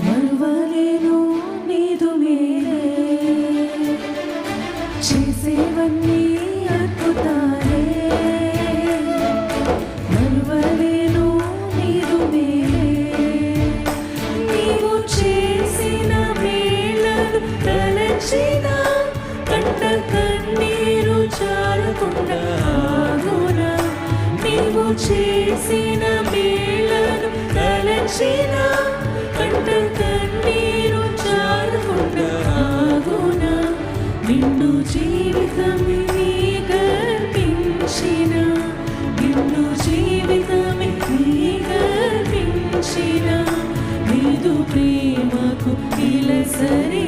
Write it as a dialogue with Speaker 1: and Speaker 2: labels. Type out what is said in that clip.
Speaker 1: మరువలేను నీదు మేలే చేసేవన్నీ అద్భుతాలే మరువలేను నీదు మేలే నీవు చేసిన మేలను తలచిన కంట కన్నీరు చాలకుండా ఆగునా నీవు చేసిన మేలను తలచిన కంట కన్నీరు చాలకుండా ఆగునా నిండు జీవితమే నీ గర్పించిన నిండు జీవితమే నీ గర్పించిన నీదు ప్రేమకు ఇలా సరి